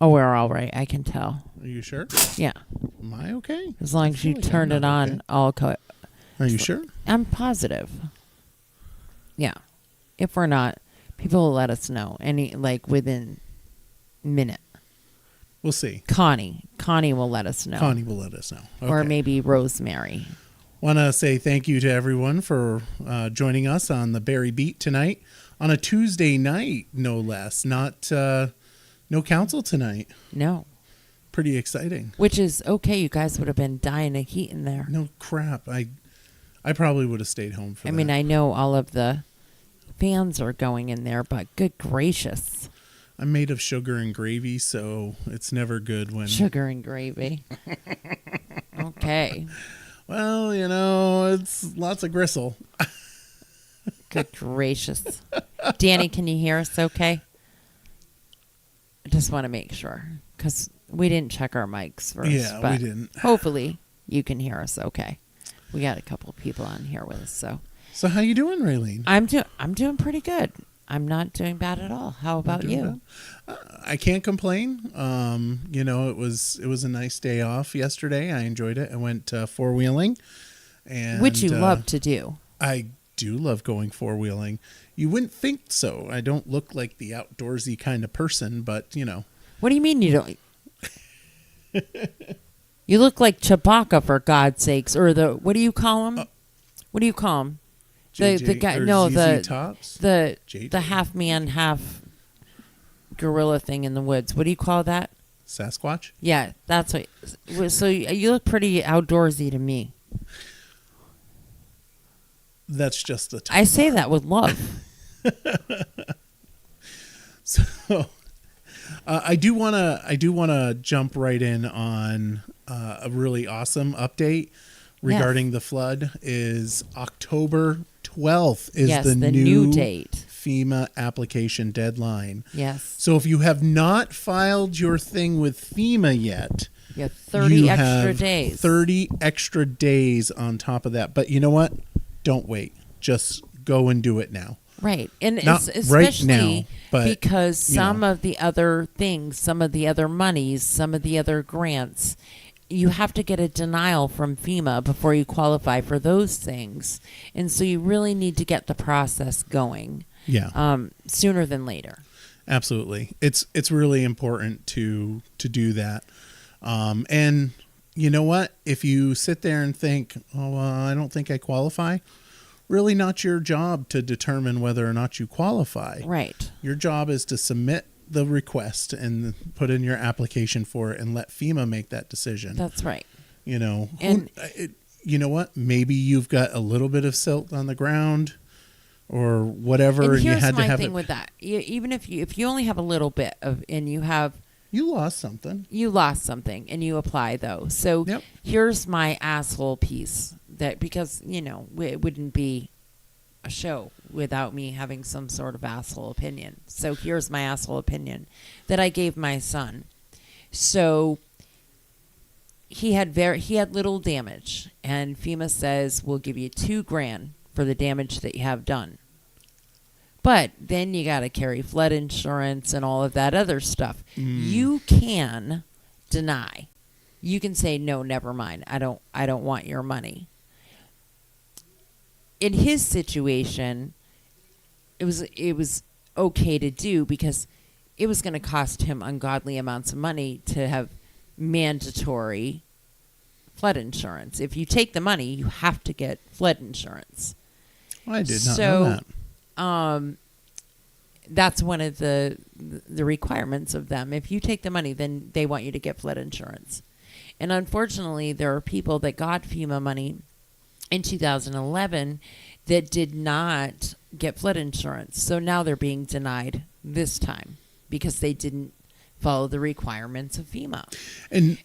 Oh, we're all right. I can tell. Are you sure? Yeah. Am I okay? As long as you like turned it on, okay. Are you sure? I'm positive. Yeah. If we're not, people will let us know within a minute. We'll see. Connie will let us know. Connie will let us know. Okay. Or maybe Rosemary. Want to say thank you to everyone for joining us on the Barre Beat tonight on a Tuesday night, no less. Not no council tonight. No. Pretty exciting. Which is okay. You guys would have been dying of heat in there. No crap. I probably would have stayed home for that. I mean, I know all of the fans are going in there, but good gracious. I'm made of sugar and gravy, so it's never good when... Sugar and gravy. Okay. Well, it's lots of gristle. Good gracious. Danny, can you hear us okay? I just want to make sure, because we didn't check our mics first. Yeah, but we didn't. Hopefully you can hear us okay. We got a couple of people on here with us, so. So how you doing, Raylene? I'm doing pretty good. I'm not doing bad at all. How about you? I can't complain. It was a nice day off yesterday. I enjoyed it. I went four-wheeling. Which you love to do. I do love going four-wheeling. You wouldn't think so. I don't look like the outdoorsy kind of person, but, What do you mean you don't? You look like Chewbacca, for God's sakes. Or what do you call him? What do you call him? The guy, no, the half man, half gorilla thing in the woods. What do you call that? Sasquatch? Yeah, that's what. So you look pretty outdoorsy to me. That's just the I say that with love. So I do want to jump right in on a really awesome update regarding the flood. Is October 12th is the new date. FEMA application deadline. Yes. So if you have not filed your thing with FEMA yet, you have 30 extra days. 30 extra days on top of that. But you know what? Don't wait. Just go and do it now. Right. And not especially right now, but, because some of the other things, some of the other monies, some of the other grants, you have to get a denial from FEMA before you qualify for those things. And so you really need to get the process going. Yeah. Sooner than later. Absolutely. It's really important to do that. And you know what? If you sit there and think, I don't think I qualify, really not your job to determine whether or not you qualify. Right. Your job is to submit the request and put in your application for it and let FEMA make that decision. That's right. And you know what? Maybe you've got a little bit of silt on the ground or whatever. And you here's had my to have thing with that. Even if you only have a little bit of, and you lost something and you apply though. So here's my asshole piece because it wouldn't be a show without me having some sort of asshole opinion. So here's my asshole opinion that I gave my son. So he had little damage, and FEMA says we'll give you $2,000 for the damage that you have done. But then you got to carry flood insurance and all of that other stuff. You can deny. You can say no, never mind. I don't want your money. In his situation, it was okay to do because it was going to cost him ungodly amounts of money to have mandatory flood insurance. If you take the money, you have to get flood insurance. I did not know that. That's one of the requirements of them. If you take the money, then they want you to get flood insurance. And unfortunately, there are people that got FEMA money in 2011 that did not get flood insurance. So now they're being denied this time because they didn't follow the requirements of FEMA. And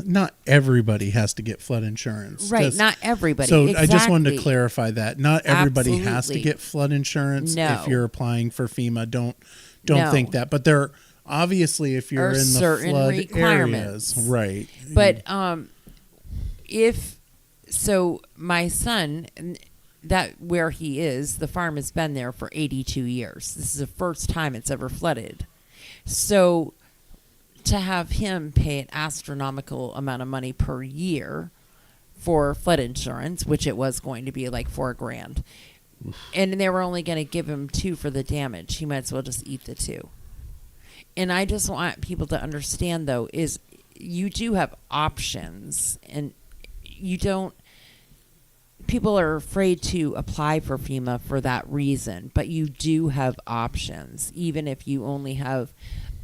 not everybody has to get flood insurance. Right, not everybody. So exactly. I just wanted to clarify that. Not everybody has to get flood insurance if you're applying for FEMA. Don't think that. But there obviously if you're in the flood areas. Right. But so my son, where he is, the farm has been there for 82 years. This is the first time it's ever flooded. So to have him pay an astronomical amount of money per year for flood insurance, which it was going to be like $4,000. And they were only going to give him $2 for the damage. He might as well just eat the $2. And I just want people to understand, though, is you do have options, and you don't. People are afraid to apply for FEMA for that reason, but you do have options, even if you only have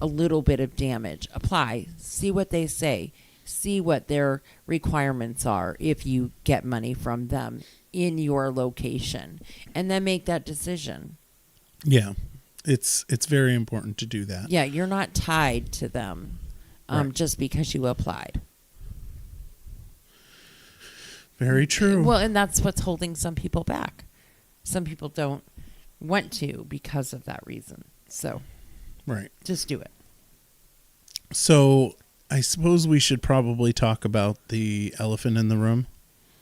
a little bit of damage. Apply, see what they say, see what their requirements are if you get money from them in your location, and then make that decision. Yeah, it's very important to do that. Yeah, you're not tied to them just because you applied. Very true. Well, and that's what's holding some people back. Some people don't want to because of that reason. So, right, just do it. So, I suppose we should probably talk about the elephant in the room.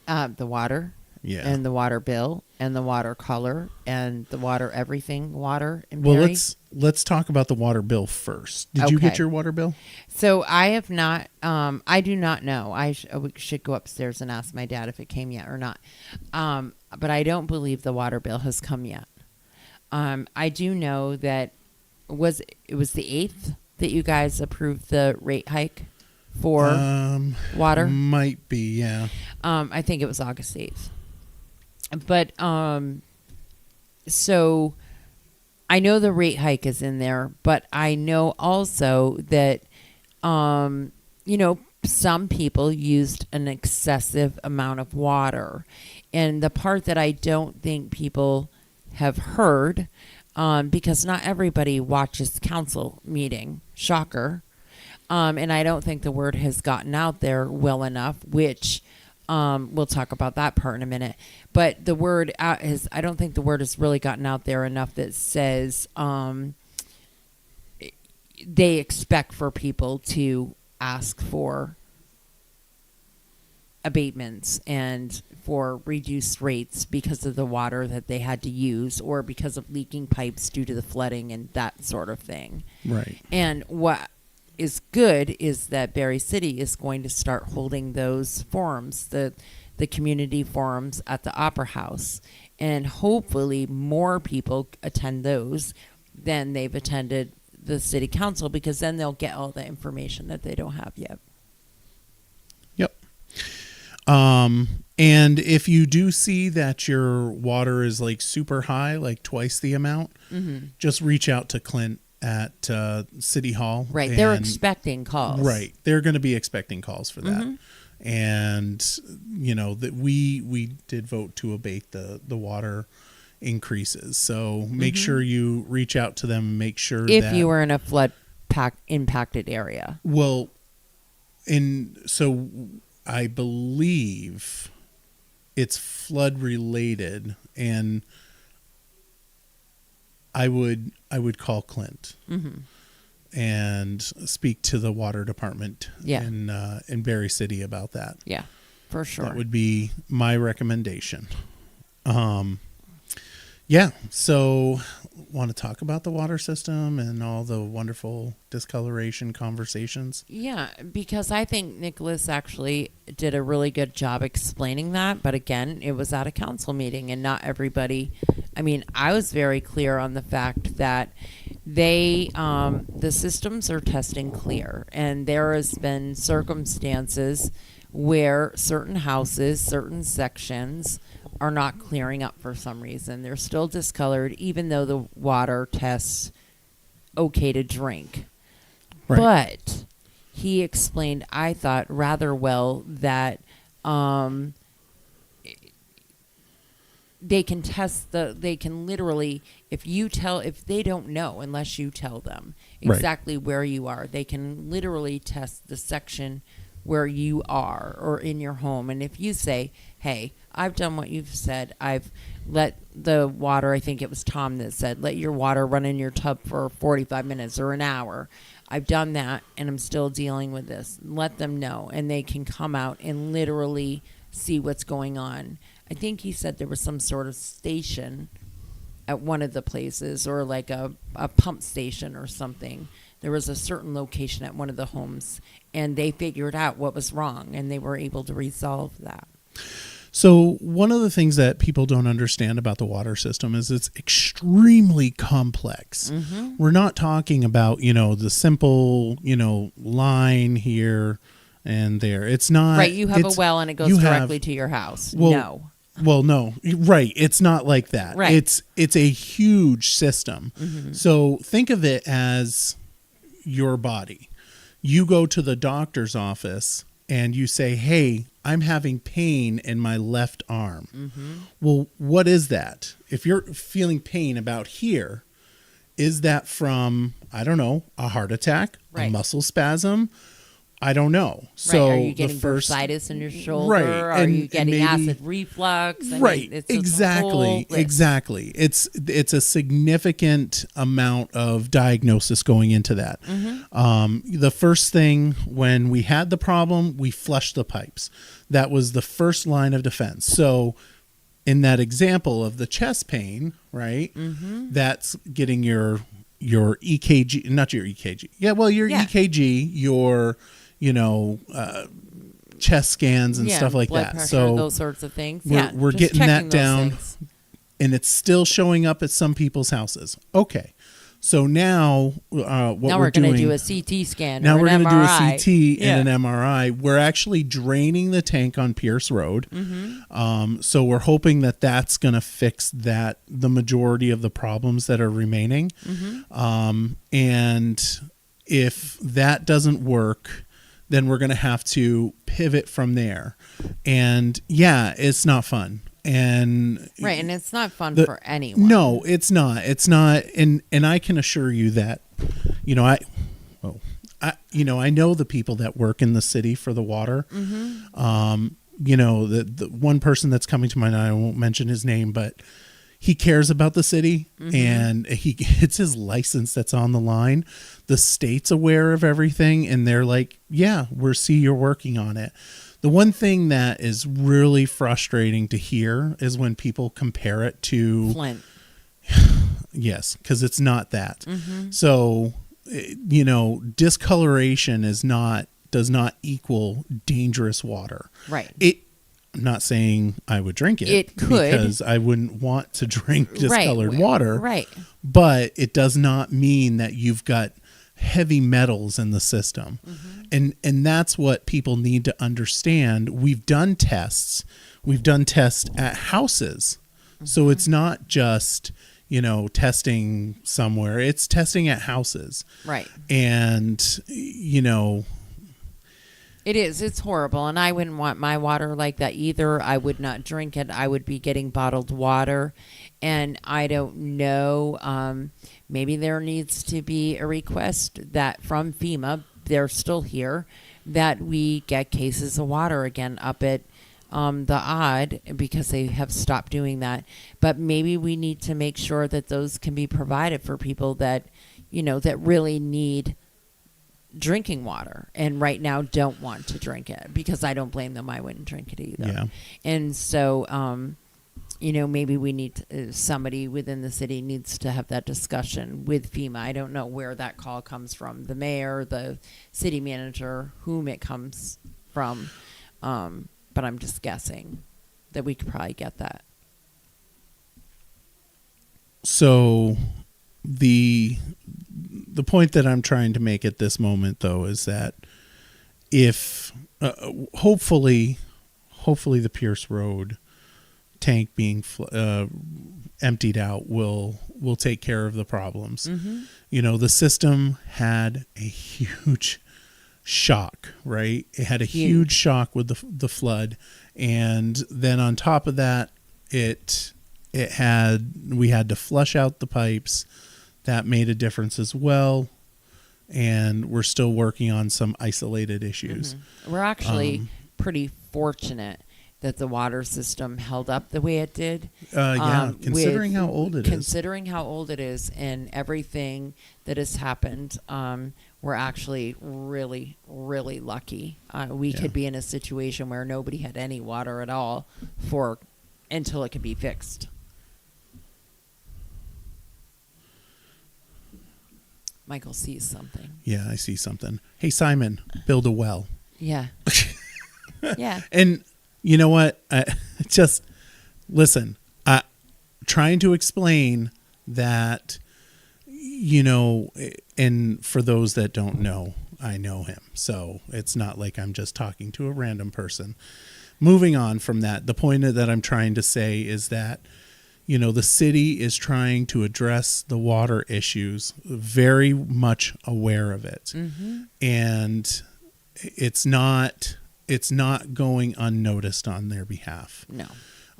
The water. Yeah. And the water bill and the water color and the water everything water. And well, let's talk about the water bill first. Did you get your water bill? So I have not. I do not know. We should go upstairs and ask my dad if it came yet or not. But I don't believe the water bill has come yet. I do know that it was the 8th that you guys approved the rate hike for water. Might be, yeah. I think it was August 8th. But so I know the rate hike is in there, but I know also that some people used an excessive amount of water. And the part that I don't think people have heard, because not everybody watches council meeting, shocker. And I don't think the word has gotten out there well enough, which we'll talk about that part in a minute. But the word I don't think the word has really gotten out there enough that says they expect for people to ask for abatements and for reduced rates because of the water that they had to use or because of leaking pipes due to the flooding and that sort of thing. Right. And what is good is that Barre City is going to start holding those forums, the community forums at the Opera House, and hopefully more people attend those than they've attended the city council, because then they'll get all the information that they don't have yet. Yep. And if you do see that your water is like super high, like twice the amount, just reach out to Clint at City Hall. Right. They're expecting calls. Right. They're going to be expecting calls for that. And, that we did vote to abate the water increases. So make sure you reach out to them, make sure if you were in a flood impacted area. Well, so I believe it's flood related, and I would call Clint and speak to the water department in Barre City about that. Yeah, for sure. That would be my recommendation. Yeah, so want to talk about the water system and all the wonderful discoloration conversations? Yeah, because I think Nicholas actually did a really good job explaining that. But again, it was at a council meeting and not everybody. I mean, I was very clear on the fact that the systems are testing clear. And there has been circumstances where certain houses, certain sections are not clearing up for some reason. They're still discolored, even though the water tests okay to drink. Right. But he explained, I thought, rather well that they can test they can literally, if they don't know, unless you tell them exactly where you are, they can literally test the section where you are or in your home. And if you say, hey, I've done what you've said, I've let the water, I think it was Tom that said, let your water run in your tub for 45 minutes or an hour. I've done that and I'm still dealing with this. Let them know, and they can come out and literally see what's going on. I think he said there was some sort of station at one of the places, or like a pump station or something, there was a certain location at one of the homes, and they figured out what was wrong, and they were able to resolve that. So one of the things that people don't understand about the water system is it's extremely complex. Mm-hmm. We're not talking about, the simple, line here and there. It's not. Right, you have a well and it goes directly to your house. No. Well, no. Right, it's not like that. Right. It's a huge system. Mm-hmm. So think of it as your body. You go to the doctor's office and you say, hey, I'm having pain in my left arm. Mm-hmm. Well, what is that? If you're feeling pain about here, is that from, I don't know, a heart attack, a muscle spasm? I don't know. So are you getting bursitis in your shoulder? Right. Are you getting acid reflux? Exactly. It's a significant amount of diagnosis going into that. Mm-hmm. The first thing when we had the problem, we flushed the pipes. That was the first line of defense. So in that example of the chest pain, right? Mm-hmm. That's getting your EKG, not your EKG. Yeah, well, your EKG, your chest scans and stuff like that. Pressure, so those sorts of things. We're getting that down, and it's still showing up at some people's houses. Okay. So now, what we're going to do a CT scan. Now we're going to do a CT and an MRI. We're actually draining the tank on Pierce Road. Mm-hmm. So we're hoping that that's going to fix the majority of the problems that are remaining. Mm-hmm. And if that doesn't work, then we're going to have to pivot from there. And it's not fun. And it's not fun for anyone. No, it's not. And I can assure you that, I know the people that work in the city for the water. Mm-hmm. The one person that's coming to mind, I won't mention his name, but he cares about the city. Mm-hmm. And it's his license that's on the line. The state's aware of everything, and they're like, "Yeah, you're working on it." The one thing that is really frustrating to hear is when people compare it to Flint. Yes, because it's not that. Mm-hmm. So, discoloration does not equal dangerous water. Right. I'm not saying I would drink it. It could, because I wouldn't want to drink discolored water. Right. But it does not mean that you've got heavy metals in the system. Mm-hmm. And that's what people need to understand. We've done tests at houses. Mm-hmm. So it's not just, testing somewhere. It's testing at houses. Right. And, it is. It's horrible. And I wouldn't want my water like that either. I would not drink it. I would be getting bottled water. And I don't know. Maybe there needs to be a request that from FEMA, they're still here, that we get cases of water again up at the Odd, because they have stopped doing that. But maybe we need to make sure that those can be provided for people that, that really need drinking water and right now don't want to drink it, because I don't blame them. I wouldn't drink it either. Yeah. And so, maybe we need somebody within the city needs to have that discussion with FEMA. I don't know where that call comes from, the mayor, the city manager, whom it comes from. But I'm just guessing that we could probably get that. So the point that I'm trying to make at this moment, though, is that if hopefully the Pierce Road tank being emptied out will take care of the problems. Mm-hmm. The system had a huge shock, right? It had a huge shock with the flood, and then on top of that, we had to flush out the pipes. That made a difference as well, and we're still working on some isolated issues. Mm-hmm. We're actually pretty fortunate that the water system held up the way it did. Considering how old it is. Considering how old it is and everything that has happened, we're actually really, really lucky. We could be in a situation where nobody had any water at all until it could be fixed. Michael sees something. Yeah, I see something. Hey, Simon, build a well. Yeah. Yeah. And you know what? Just listen. Trying to explain that, and for those that don't know, I know him. So it's not like I'm just talking to a random person. Moving on from that, the point that I'm trying to say is that, the city is trying to address the water issues, very much aware of it. Mm-hmm. And it's not going unnoticed on their behalf. No.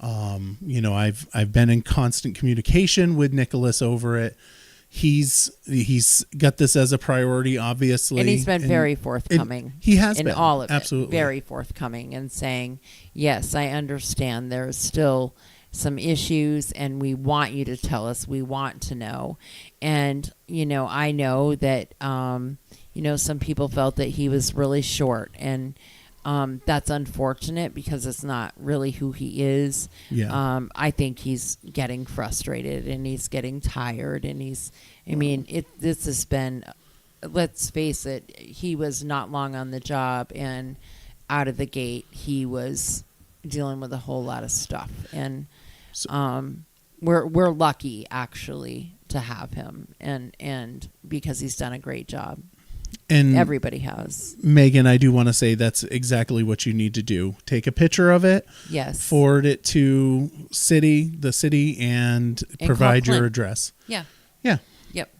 I've been in constant communication with Nicholas over it. He's got this as a priority, obviously. And he's been very forthcoming. He has in been. all of Absolutely. it. Very forthcoming and saying, yes, I understand there's still some issues and we want you to tell us. We want to know. And, I know that, some people felt that he was really short, and that's unfortunate because it's not really who he is. Yeah. I think he's getting frustrated and he's getting tired, and this has been, let's face it, he was not long on the job, and out of the gate he was dealing with a whole lot of stuff. And we're lucky actually to have him, and because he's done a great job. And everybody has. Megan, I do want to say that's exactly what you need to do. Take a picture of it. Yes. Forward it to the city, and provide your address. Yeah. Yeah. Yep.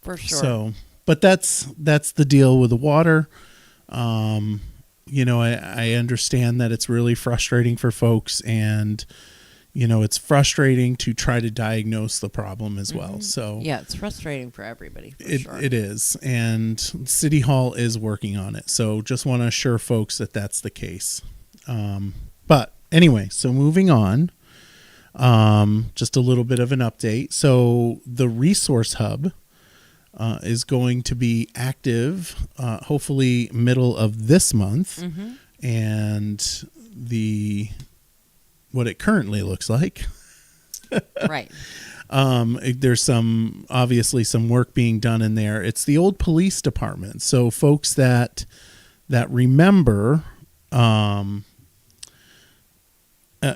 For sure. So, but that's the deal with the water. I understand that it's really frustrating for folks, and it's frustrating to try to diagnose the problem as well. So yeah, it's frustrating for everybody. Sure. It is. And City Hall is working on it. So just want to assure folks that that's the case. But anyway, so moving on, just a little bit of an update. So the Resource Hub is going to be active, hopefully middle of this month. Mm-hmm. And what it currently looks like. Right. There's obviously some work being done in there. It's the old police department. So folks that remember,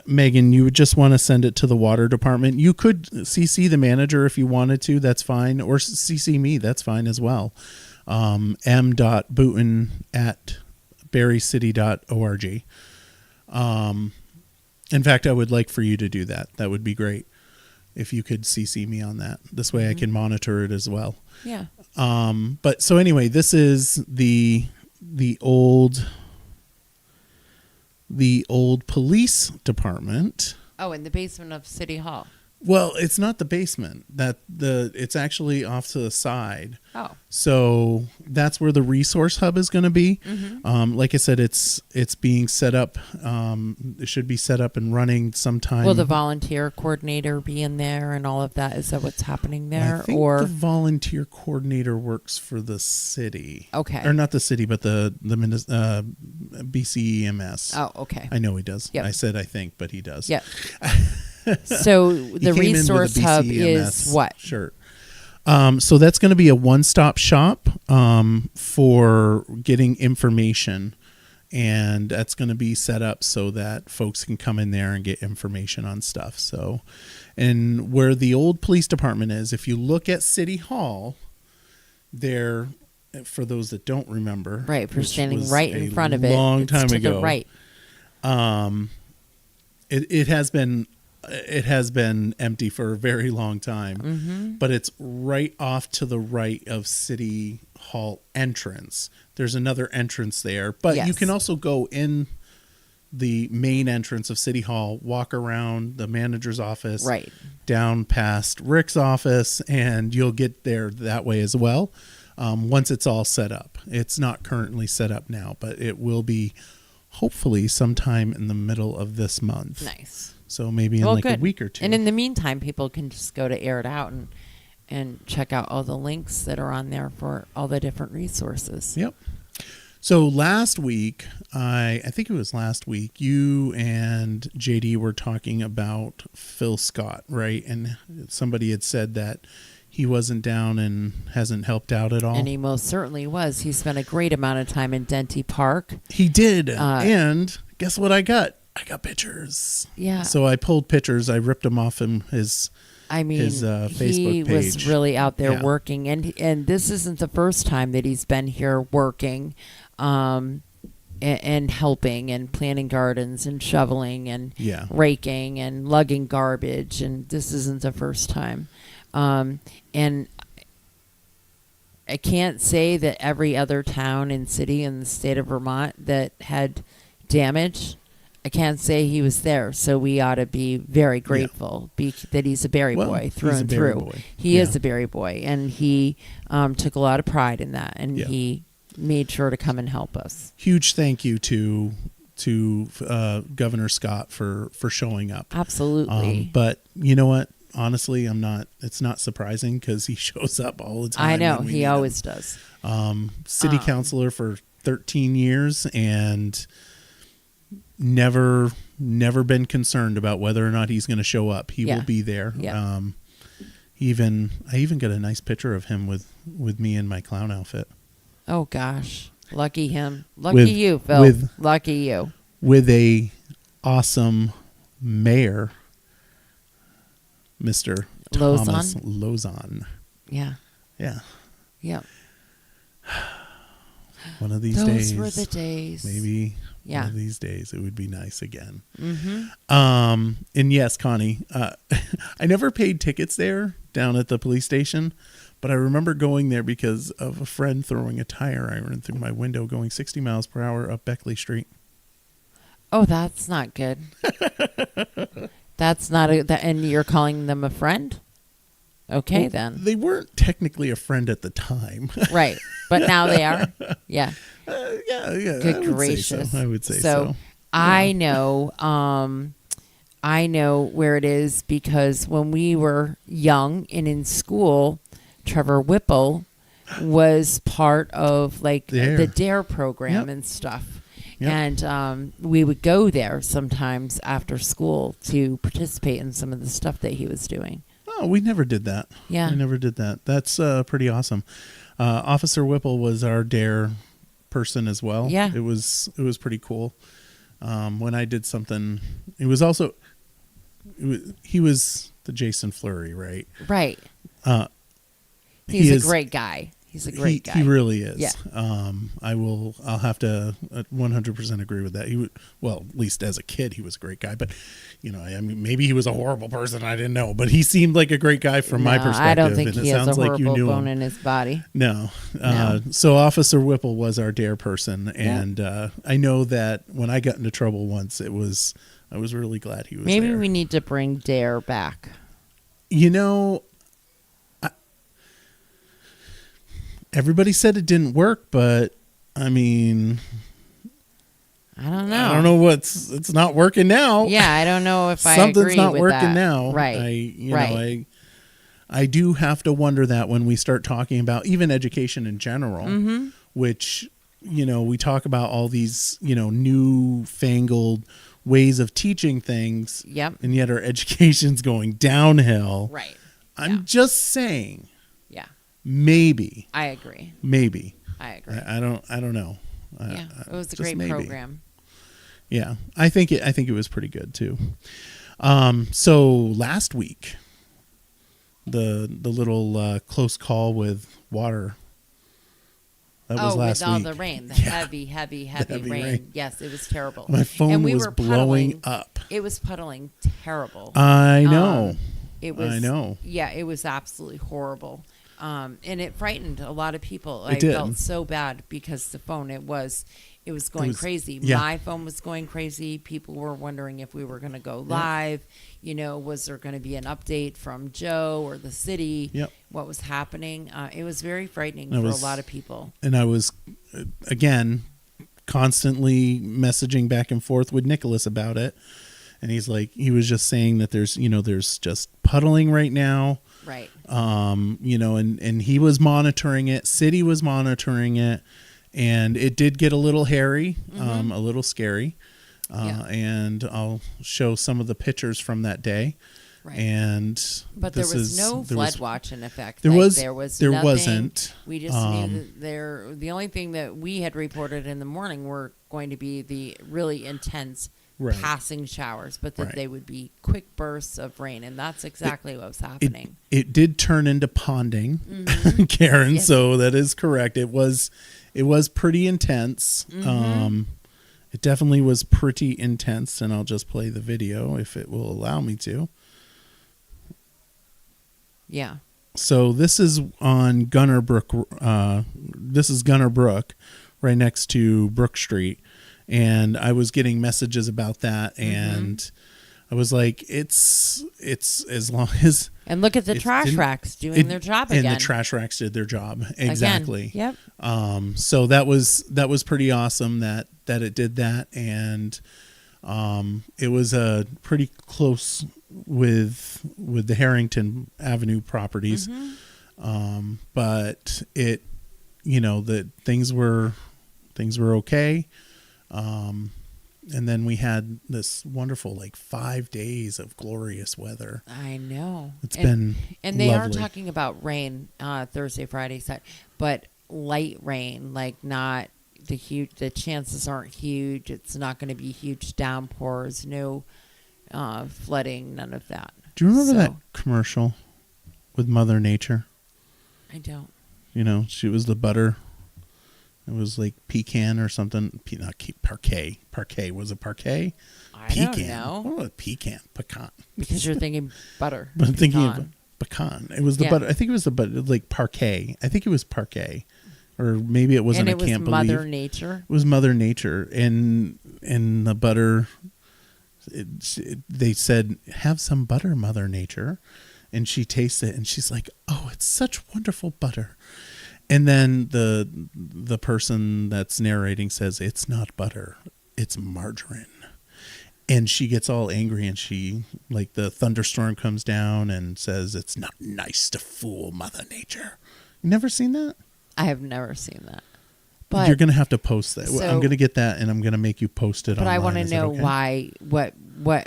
Megan, you would just want to send it to the water department. You could CC the manager if you wanted to. That's fine. Or CC me. That's fine as well. m.booten@barrycity.org. In fact, I would like for you to do that. That would be great if you could CC me on that. This way I can monitor it as well. Yeah. But so anyway, this is the old police department. Oh, in the basement of City Hall. Well, it's not the basement. It's actually off to the side. Oh. So that's where the Resource Hub is going to be. Mm-hmm. Like I said, it's being set up. It should be set up and running sometime. Will the volunteer coordinator be in there and all of that? Is that what's happening there? I think the volunteer coordinator works for the city. Okay. Or not the city, but the BCEMS. Oh, okay. I know he does. Yep. I said I think, but he does. Yep. So the Resource Hub is what? Sure. So that's going to be a one-stop shop for getting information, and that's going to be set up so that folks can come in there and get information on stuff. So, and where the old police department is, if you look at City Hall, there, for those that don't remember, right, if you're standing right in front of it, long time to ago, the right. It has been empty for a very long time, but it's right off to the right of City Hall entrance. There's another entrance there, but you can also go in the main entrance of City Hall, walk around the manager's office, right, down past Rick's office, and you'll get there that way as well. Once it's all set up. It's not currently set up now, but it will be hopefully sometime in the middle of this month. Nice. So maybe in a week or two. And in the meantime, people can just go to Air It Out and check out all the links that are on there for all the different resources. Yep. So last week, I think it was last week, you and JD were talking about Phil Scott, right? And somebody had said that he wasn't down and hasn't helped out at all. And he most certainly was. He spent a great amount of time in Denty Park. He did. And guess what I got? I got pictures. Yeah. So I pulled pictures. I ripped them off his Facebook he page. Was really out there working. And this isn't the first time that he's been here working and helping and planting gardens and shoveling and raking and lugging garbage. And this isn't the first time. And I can't say that every other town and city in the state of Vermont that had damage, I can't say he was there. So we ought to be very grateful that he's a Barre boy through and through. He is a Barre boy, and he took a lot of pride in that, and he made sure to come and help us. Huge thank you to Governor Scott for showing up. Absolutely. But you know what? Honestly, it's not surprising because he shows up all the time. I know. He always does. City councilor for 13 years and never been concerned about whether or not he's going to show up. He will be there. Yeah. I even got a nice picture of him with me in my clown outfit. Oh gosh. Lucky him. Lucky you, Phil. Lucky you. With a awesome mayor, Mr. Thomas Lozon. Yeah. Yeah. Yeah. One of these days. Those were the days. Maybe one of these days it would be nice again. Mm-hmm. And yes, Connie, I never paid tickets there down at the police station, but I remember going there because of a friend throwing a tire iron through my window going 60 miles per hour up Beckley Street. Oh, that's not good. That's not and you're calling them a friend? Okay, well, then. They weren't technically a friend at the time. Right. But now they are? Yeah. Yeah. Good gracious. I would say so. I know where it is because when we were young and in school, Trevor Whipple was part of the DARE program and stuff. Yep. And we would go there sometimes after school to participate in some of the stuff that he was doing. Oh, we never did that. Yeah. We never did that. That's pretty awesome. Officer Whipple was our DARE person as well. Yeah. It was pretty cool. When I did something, he was the Jason Fleury, right? Right. He's a great guy. He's a great guy. He really is. Yeah. I'll have to 100% agree with that. At least as a kid, he was a great guy. But, maybe he was a horrible person. I didn't know. But he seemed like a great guy from my perspective. I don't think he has a horrible bone in his body. No. So Officer Whipple was our DARE person. And I know that when I got into trouble once, I was really glad he was there. Maybe we need to bring DARE back. Everybody said it didn't work, but I mean, I don't know. I don't know it's not working now. Yeah, I don't know if something's not working that. now. Right. I do have to wonder that when we start talking about even education in general, which we talk about all these newfangled ways of teaching things. Yep. And yet our education's going downhill. Right. I'm just saying. Yeah. Maybe. I agree. Maybe. I agree. I don't know. Yeah, it was a great program. Yeah, I think it was pretty good too. So last week, the little close call with water. That was last week. With all the rain, heavy rain. Yes, it was terrible. My phone was blowing up. It was puddling terrible. I know. I know. Yeah, it was absolutely horrible. And it frightened a lot of people. I felt so bad because the phone, it was going crazy. Yeah. My phone was going crazy. People were wondering if we were going to go live. Was there going to be an update from Joe or the city? Yep. What was happening? It was very frightening for a lot of people. And I was, again, constantly messaging back and forth with Nicholas about it. And he was just saying that there's just puddling right now. Right. And he was monitoring it. City was monitoring it, and it did get a little hairy, a little scary. And I'll show some of the pictures from that day. Right. But there was no flood watch in effect. There wasn't. We just knew that the only thing that we had reported in the morning were going to be the really intense passing showers, but that they would be quick bursts of rain, and that's exactly what was happening. It did turn into ponding, Karen. Yes. So that is correct. It was pretty intense. It definitely was pretty intense, and I'll just play the video if it will allow me to. Yeah. So this is on Gunner Brook. This is Gunner Brook, right next to Brook Street, and I was getting messages about that, and I was like, "It's as long as." And look at the trash racks doing their job again. And the trash racks did their job exactly. Again. Yep. So that was pretty awesome that it did that, and it was pretty close with the Harrington Avenue properties, but it, the things were okay, and then we had this wonderful 5 days of glorious weather. I know it's been and they lovely. are talking about rain Thursday, Friday, Saturday, but light rain, not the chances aren't huge. It's not going to be huge downpours, no flooding, none of that. Do you remember that commercial with Mother Nature? I don't. She was the butter. It was like pecan or something. Not parquet. Parquet. Was it parquet? I don't know. What was pecan? Pecan. Because you're thinking butter. But I'm thinking of pecan. It was the butter. I think it was the butter, like parquet. I think it was parquet. Or maybe it wasn't. And it was Mother Nature. It was Mother Nature. And the butter, they said, "Have some butter, Mother Nature." And she tastes it and she's like, "Oh, it's such wonderful butter." And then the person that's narrating says, "It's not butter, it's margarine." And she gets all angry, and she, the thunderstorm comes down and says, "It's not nice to fool Mother Nature." You never seen that? I have never seen that. But you're going to have to post that. I'm going to get that, and I'm going to make you post it online. But I want to know why, what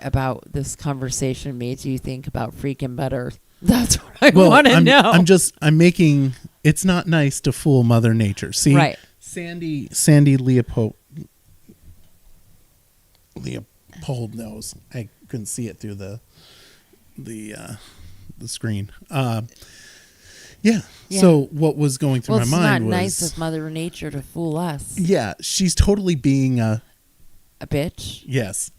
about this conversation made you think about freaking butter? That's what I want to know. I'm making, it's not nice to fool Mother Nature. See, right. Sandy Leopold knows. I couldn't see it through the screen. Yeah. So what was going through my mind was, it's not nice of Mother Nature to fool us. Yeah, she's totally being a bitch. Yes.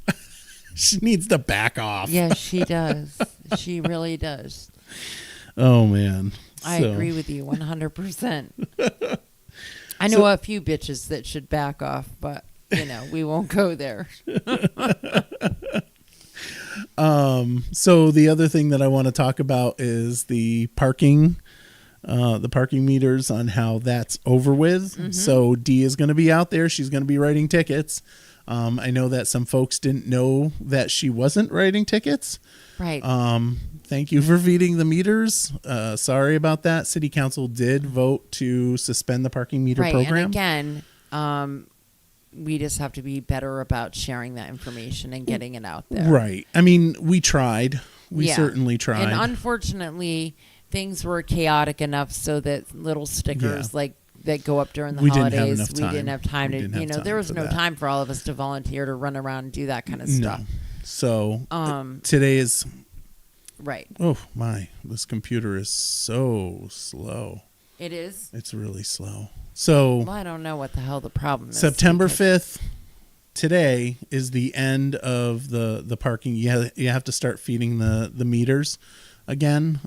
She needs to back off. Yes, she does. She really does. Oh, man. I agree with you 100%. I know a few bitches that should back off, but, we won't go there. So the other thing that I want to talk about is the parking meters, on how that's over with. Mm-hmm. So Dee is going to be out there. She's going to be writing tickets. I know that some folks didn't know that she wasn't writing tickets. Right. Thank you for feeding the meters. Sorry about that. City Council did vote to suspend the parking meter program. And again, we just have to be better about sharing that information and getting it out there. Right. I mean, we tried. We certainly tried. And unfortunately, things were chaotic enough so that little stickers that go up during the holidays, we didn't have time to, there was no time for all of us to volunteer to run around and do that kind of stuff. No. So today is... Right. Oh, my. This computer is so slow. It is? It's really slow. So... Well, I don't know what the hell the problem is. September 5th, today, is the end of the parking. You have to start feeding the meters again.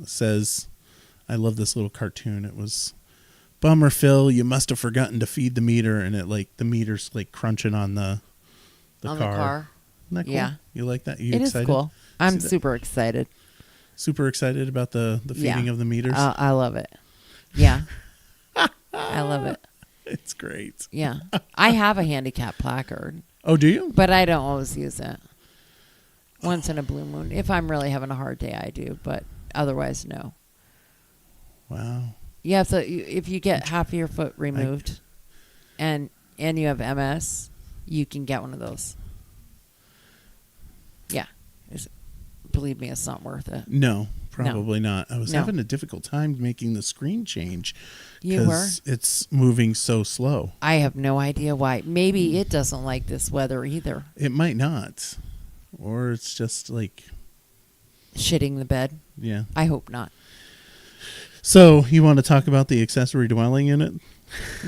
It says... I love this little cartoon. It was... Bummer, Phil, you must have forgotten to feed the meter, and it the meter's crunching on the car. Isn't that cool? Yeah. You like that? You excited? It is cool. I'm super excited. Super excited about the feeding of the meters? I love it. Yeah. I love it. It's great. Yeah. I have a handicap placard. Oh, do you? But I don't always use it. Once in a blue moon. If I'm really having a hard day, I do. But otherwise, no. Wow. Yeah, so if you get half of your foot removed and you have MS, you can get one of those. Yeah. believe me, it's not worth it. No, probably not. I was having a difficult time making the screen change. You were? It's moving so slow. I have no idea why. Maybe it doesn't like this weather either. It might not. Or it's just like... shitting the bed? Yeah. I hope not. So, you want to talk about the accessory dwelling unit?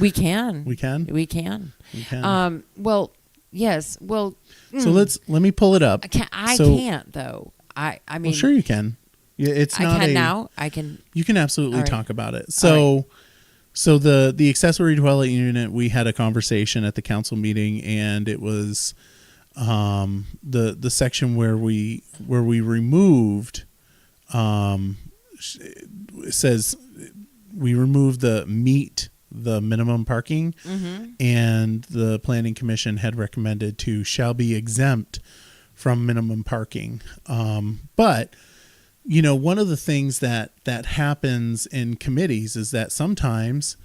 We can. We can? We can. We can. Well, yes. Well... So let me pull it up. I can't, though. I mean... Well, sure you can. Yeah, it's not I can now. I can... You can absolutely talk about it. So... So the accessory dwelling unit, we had a conversation at the council meeting, and it was the section where we removed it says we removed the minimum parking, and the planning commission had recommended to shall be exempt from minimum parking. But one of the things that happens in committees is that sometimes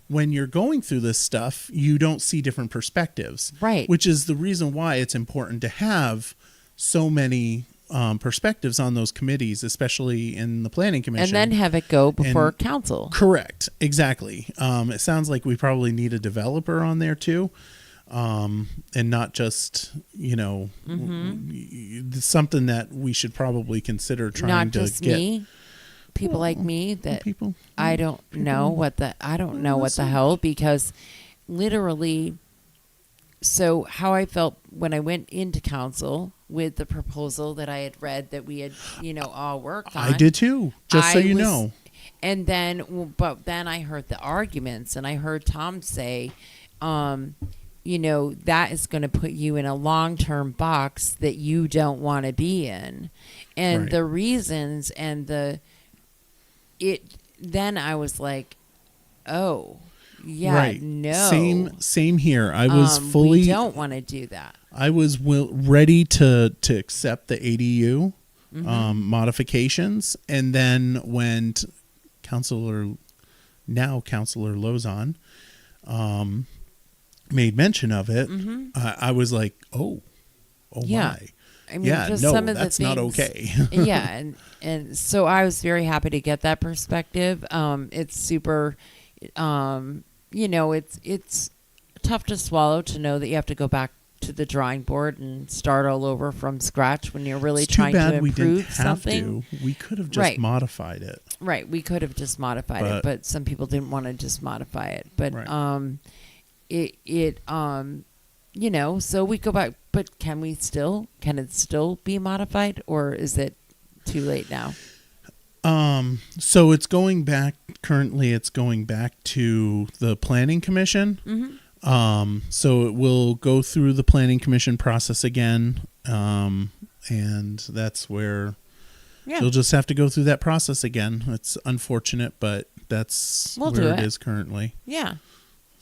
when you're going through this stuff, you don't see different perspectives. Right. Which is the reason why it's important to have so many perspectives on those committees, especially in the planning commission. And then have it go before council. Correct. Exactly. It sounds like we probably need a developer on there too. And not just, something that we should probably consider trying not to just get. Me, people like me that I don't know what the hell, because literally, so how I felt when I went into council with the proposal that I had read that we had, all worked on. I did too, just so you know. And then, but then I heard the arguments, and I heard Tom say, that is going to put you in a long-term box that you don't want to be in. And the reasons and then I was like, oh, yeah, no. Same here. I was fully... We don't want to do that. I was ready to accept the ADU modifications. And then when Councilor Lozon made mention of it, I was like, oh yeah. my. I mean, some of that's the things, not okay. Yeah, and so I was very happy to get that perspective. It's super, it's tough to swallow to know that you have to go back to the drawing board and start all over from scratch when you're really trying to improve something. We could have just modified it. Right, we could have just modified it, but some people didn't want to just modify it. But so we go back, but can it still be modified, or is it too late now? So it's going back to the planning commission. So it will go through the planning commission process again. And that's where you'll just have to go through that process again. It's unfortunate, but that's where it is currently. Yeah.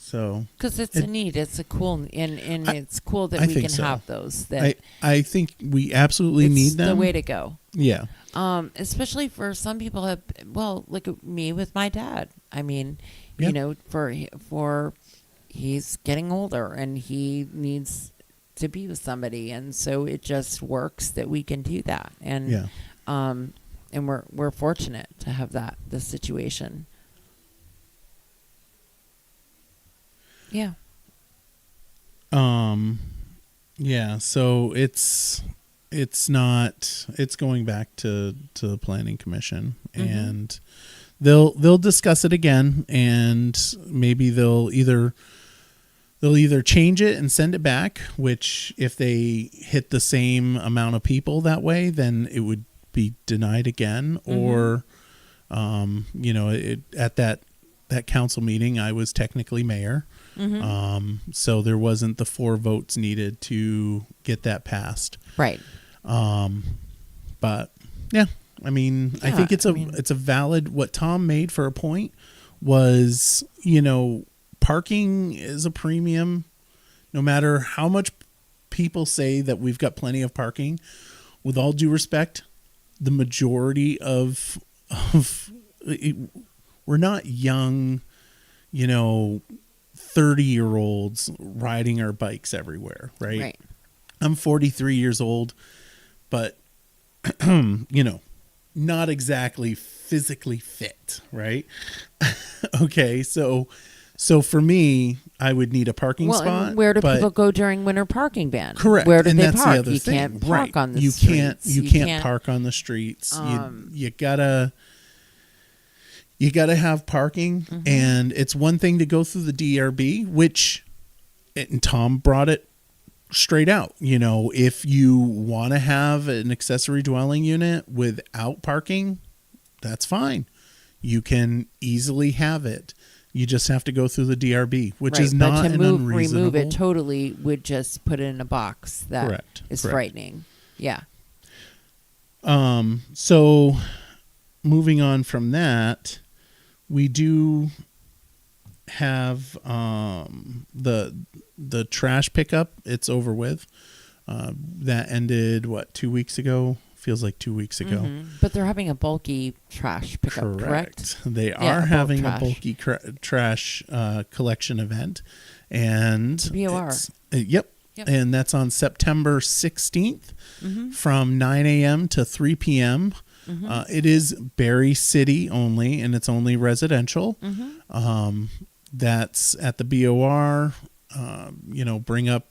So, because it's a need, it's a cool, and it's cool that we can have those. That I think we absolutely need them. The way to go. Yeah. Especially for some people look at me with my dad. I mean, for he's getting older and he needs to be with somebody, and so it just works that we can do that. And and we're fortunate to have this situation. Yeah. Yeah, so it's going back to the planning commission, and they'll discuss it again, and maybe they'll either change it and send it back, which if they hit the same amount of people that way, then it would be denied again, or at that council meeting I was technically mayor. So there wasn't the 4 votes needed to get that passed. Right. But yeah, I mean, I think it's a valid, what Tom made for a point was, parking is a premium. No matter how much people say that we've got plenty of parking, with all due respect, the majority of we're not young, 30-year-olds riding our bikes everywhere, right? I'm 43 years old, but not exactly physically fit, right? Okay, so for me, I would need a parking spot. And where do people go during winter parking ban? Correct. Where do and they that's park? The other you thing. Can't park on the you streets. You can't park on the streets. You gotta have parking, and it's one thing to go through the DRB, which, and Tom brought it straight out. If you want to have an accessory dwelling unit without parking, that's fine. You can easily have it. You just have to go through the DRB, which is not an unreasonable. Remove it totally would just put it in a box that is frightening. Yeah. So moving on from that, we do have the trash pickup. It's over with. That ended 2 weeks ago? Feels like 2 weeks ago. But they're having a bulky trash pickup, correct? They are having a bulky trash collection event, and BOR. Yep. And that's on September 16th from 9 a.m. to 3 p.m. It is Barre City only, and it's only residential. That's at the BOR. Bring up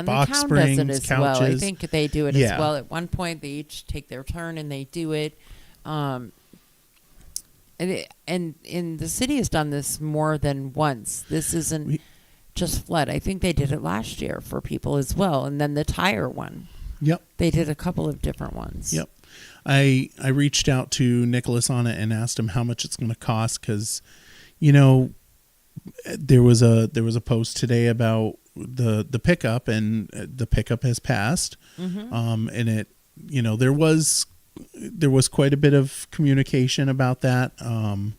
box springs, does it as couches. Well. I think they do it as well. At one point, they each take their turn and they do it. And the city has done this more than once. This isn't just flood. I think they did it last year for people as well. And then the tire one. Yep. They did a couple of different ones. Yep. I reached out to Nicholas on it and asked him how much it's going to cost, because, there was a post today about the pickup, and the pickup has passed. And it, there was quite a bit of communication about that. And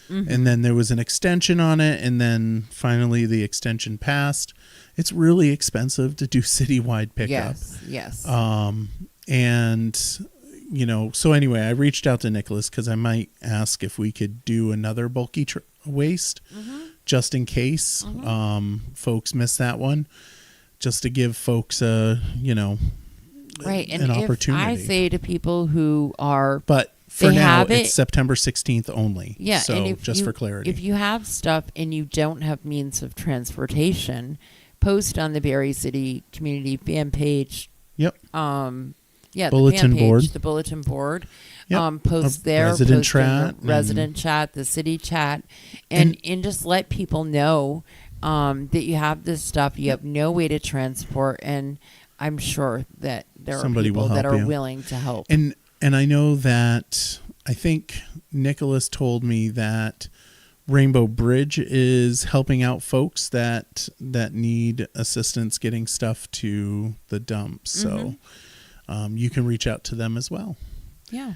then there was an extension on it, and then finally the extension passed. It's really expensive to do citywide pickup. Yes. And so anyway, I reached out to Nicholas because I might ask if we could do another bulky waste. Just in case folks miss that one, just to give folks an opportunity. I say to people who are, but for now it's September 16th only. Yeah, so and for clarity, if you have stuff and you don't have means of transportation, post on the Barre City Community fan page. Yep. The bulletin fan page, board. The bulletin board. Yep. Post there, resident chat, the resident chat, the city chat, and just let people know that you have this stuff. You have no way to transport, and I'm sure that there are people that are willing to help. And I know that, I think Nicholas told me that Rainbow Bridge is helping out folks that need assistance getting stuff to the dump. So you can reach out to them as well. Yeah.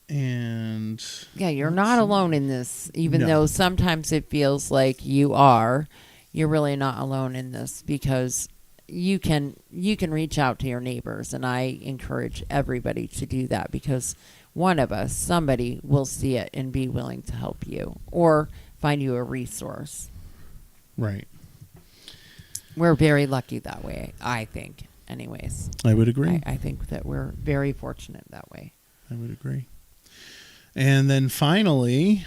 And you're not alone in this, even though sometimes it feels like you are. You're really not alone in this, because you can reach out to your neighbors, and I encourage everybody to do that, because one of us, somebody will see it and be willing to help you or find you a resource. Right. We're very lucky that way, I think. Anyways, I would agree. I think that we're very fortunate that way. I would agree. And then finally,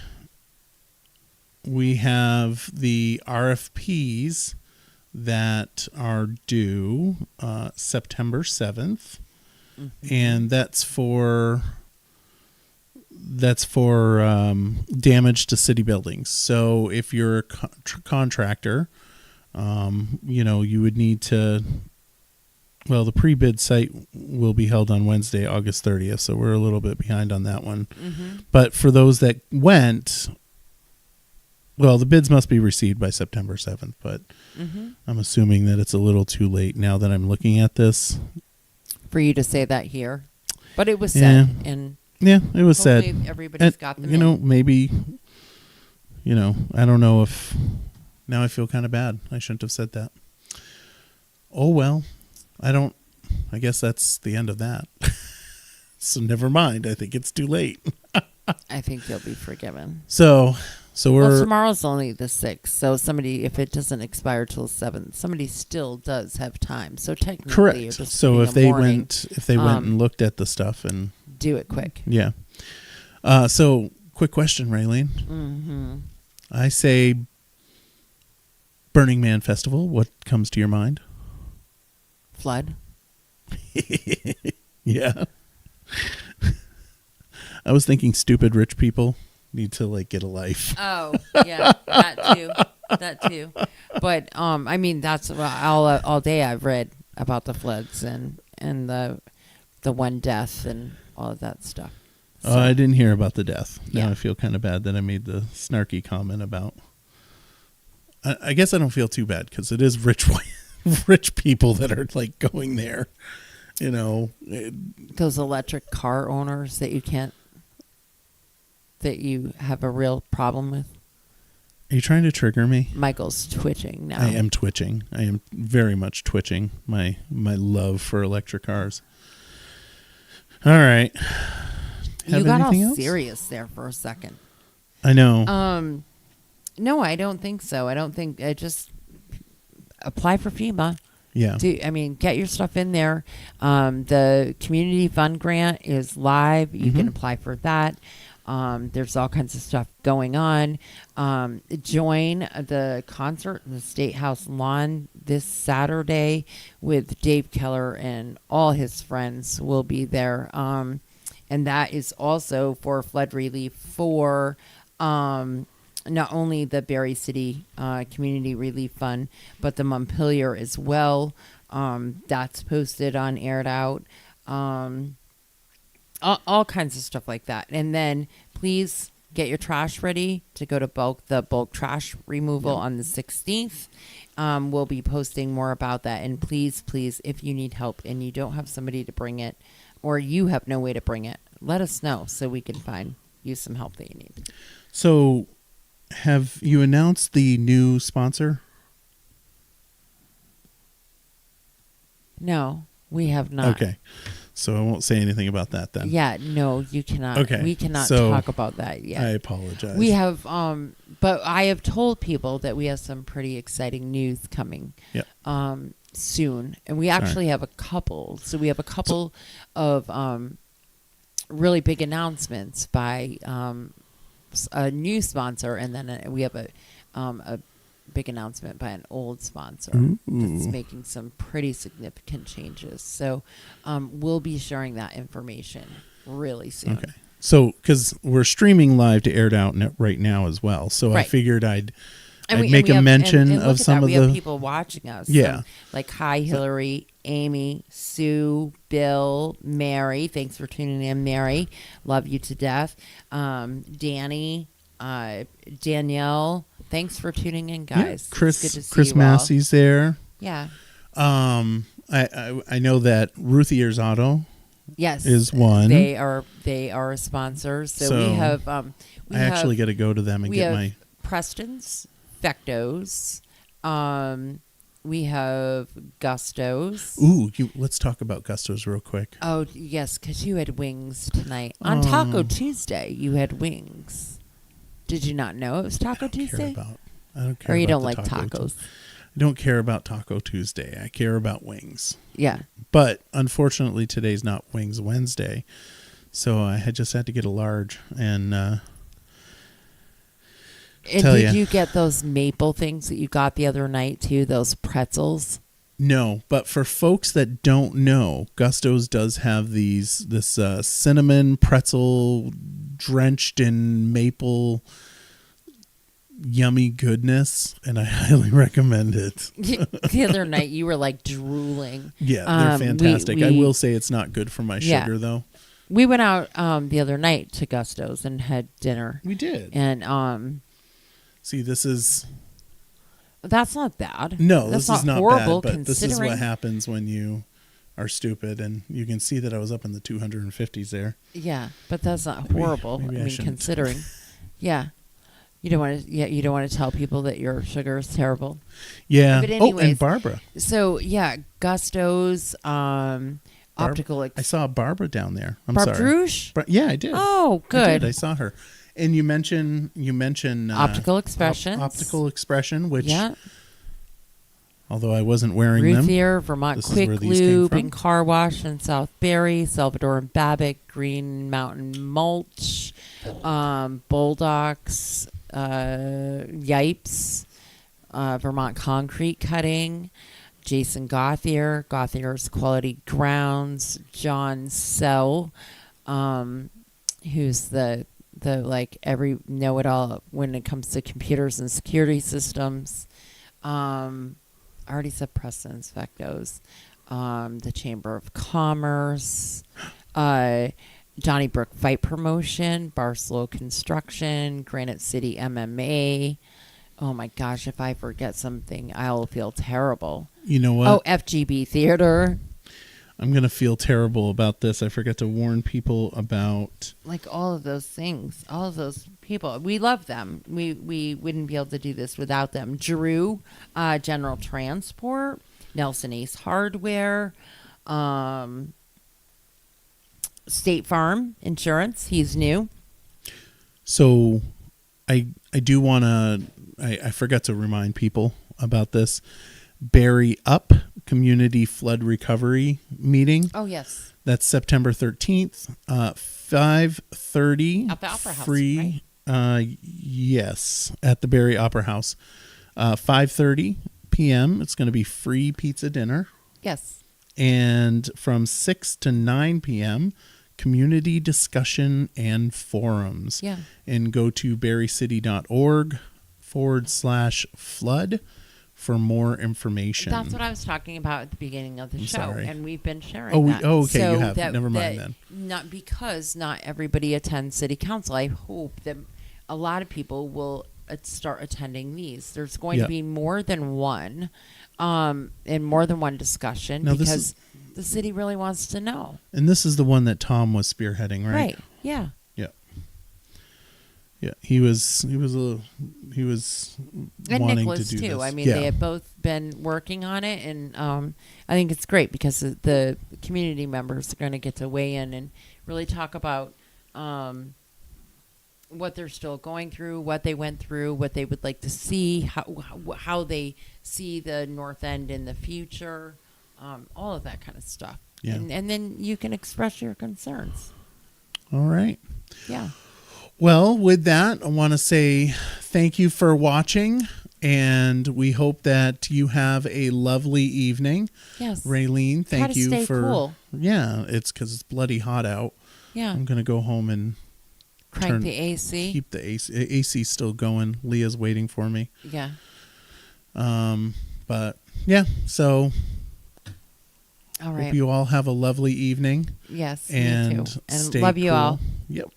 we have the RFPs that are due September 7th. And that's for damage to city buildings. So if you're a contractor, you would need to. Well, the pre-bid site will be held on Wednesday, August 30th, so we're a little bit behind on that one. But for those that went, well, the bids must be received by September 7th, but I'm assuming that it's a little too late now that I'm looking at this. For you to say that here. But it was said. And it was said. Everybody's got them maybe, I don't know if, now I feel kind of bad. I shouldn't have said that. Oh, well. I guess that's the end of that. So never mind. I think it's too late. I think you'll be forgiven. So So tomorrow's only the 6th. So somebody, if it doesn't expire till the 7th, somebody still does have time. So technically, correct. So if they went and looked at the stuff and do it quick. Yeah. So quick question, Raylene. Mm-hmm. I say Burning Man Festival. What comes to your mind? Flood. Yeah. I was thinking stupid rich people need to get a life. Oh, yeah, that too. But I mean, that's all day I've read about the floods and the one death and all of that stuff. So, oh, I didn't hear about the death. Yeah. Now I feel kind of bad that I made the snarky comment about. I guess I don't feel too bad because it is rich people that are going there. Those electric car owners that you have a real problem with. Are you trying to trigger me? Michael's twitching now. I am twitching. I am very much twitching. My love for electric cars. All right. You got all serious there for a second. I know. No, I don't think so. I don't think. I just apply for FEMA. Yeah. Get your stuff in there. The community fund grant is live. You can apply for that. There's all kinds of stuff going on. Join the concert in the State House lawn this Saturday with Dave Keller and all his friends will be there. And that is also for flood relief for not only the Barre City Community Relief Fund, but the Montpelier as well. That's posted on Aired Out. All kinds of stuff like that. And then please get your trash ready to go to the bulk trash removal on the 16th. We'll be posting more about that. And please, if you need help and you don't have somebody to bring it or you have no way to bring it, let us know so we can find you some help that you need. So have you announced the new sponsor? No, we have not. Okay. So I won't say anything about that then. Yeah, no, you cannot. Okay. We cannot talk about that yet. I apologize. We have, but I have told people that we have some pretty exciting news coming soon. And we actually have a couple. So we have a couple of really big announcements by a new sponsor. And then we have a big announcement by an old sponsor that's making some pretty significant changes. So we'll be sharing that information really soon. Okay. So, because we're streaming live to Aired Out right now as well. So I figured I'd make a mention of some of we the... have people watching us. Yeah. So, like, hi, Hillary, Amy, Sue, Bill, Mary. Thanks for tuning in, Mary. Love you to death. Danny, Danielle. Thanks for tuning in, guys. Yeah, Chris Massey's there. Yeah. I know that Ruthie Ears Auto. Yes, is one. They are a sponsor. So we have. I actually got to go to them and get my Preston's, Fectos. We have Gusto's. Ooh, let's talk about Gusto's real quick. Oh yes, because you had wings tonight on Taco Tuesday. You had wings. Did you not know it was Taco Tuesday? I don't care. Or you don't like tacos? I don't care about Taco Tuesday. I care about wings. Yeah. But unfortunately, today's not Wings Wednesday, so I just had to get a large. And did you get those maple things that you got the other night too? Those pretzels? No, but for folks that don't know, Gusto's does have this cinnamon pretzel drenched in maple yummy goodness, and I highly recommend it. The other night you were like drooling. Yeah, they're fantastic. I will say it's not good for my sugar though. We went out the other night to Gusto's and had dinner. We did. And see, that's not bad. No, that's this is not horrible, bad, but this is what happens when you are stupid, and you can see that I was up in the 250s there. Yeah, but that's not horrible. Maybe considering. Yeah. You don't want to tell people that your sugar is terrible. Yeah. But anyways, and Barbara. So, yeah, Gusto's optical. I saw Barbara down there. I'm sorry. Yeah, I did. Oh, good. I saw her. And you mentioned optical expressions. Optical expression, which although I wasn't wearing Routhier, them. Vermont Quick Lube and Car Wash in South Barrie, Salvador and Babbitt, Green Mountain Mulch, Bulldogs, Yipes, Vermont Concrete Cutting, Jason Gothier's Quality Grounds, John Sell, who's the like every know-it-all when it comes to computers and security systems. I already said Preston Inspectos, the Chamber of Commerce, Donnybrook Fight Promotion, Barstow Construction, Granite City MMA. Oh my gosh, if I forget something, I'll feel terrible. You know what? Oh, FGB Theater. I'm going to feel terrible about this. I forgot to warn people about... Like all of those things, all of those people. We love them. We wouldn't be able to do this without them. Drew, General Transport, Nelson Ace Hardware, State Farm Insurance. He's new. So I do want to... I forgot to remind people about this. Barre Up Community Flood Recovery Meeting. Oh, yes. That's September 13th, 5:30. At the Opera House, free, right? Yes, at the Barre Opera House. 5:30 p.m. It's going to be free pizza dinner. Yes. And from 6 to 9 p.m., community discussion and forums. Yeah. And go to barrecity.org/flood for more information. That's what I was talking about at the beginning of the show. Sorry. And we've been sharing that. Okay, so you have. Never mind then. Not because not everybody attends city council. I hope that a lot of people will start attending these. There's going to be more than one, and more than one discussion because the city really wants to know. And this is the one that Tom was spearheading, right? Right. Yeah. Yeah, he was and wanting Nicholas to do too. this. I mean, they have both been working on it, and I think it's great because the community members are going to get to weigh in and really talk about what they're still going through, what they went through, what they would like to see, how they see the North End in the future, all of that kind of stuff. Yeah. And then you can express your concerns. All right. Yeah. Well, with that, I want to say thank you for watching, and we hope that you have a lovely evening. Yes. Raylene, thank you stay for... cool. Yeah, it's because it's bloody hot out. Yeah. I'm going to go home and... Crank the AC. Keep the AC still going. Leah's waiting for me. Yeah. But, yeah, so... All right. Hope you all have a lovely evening. Yes, and me too. And stay love you cool. all. Yep.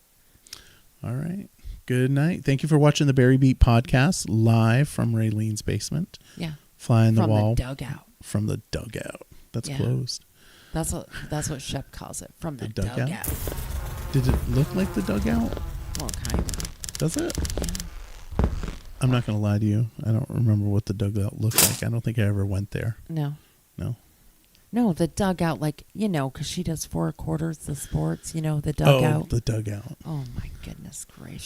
All right. Good night. Thank you for watching the Barre Beat podcast live from Raylene's basement. Yeah. Fly in the wall. From the dugout. From the dugout. That's closed. That's what Shep calls it. From the dugout. Did it look like the dugout? Well, kind of. Does it? Yeah. I'm not going to lie to you. I don't remember what the dugout looked like. I don't think I ever went there. No. No, the dugout, like, because she does 4 quarters, the sports, the dugout. Oh, the dugout. Oh, my goodness gracious.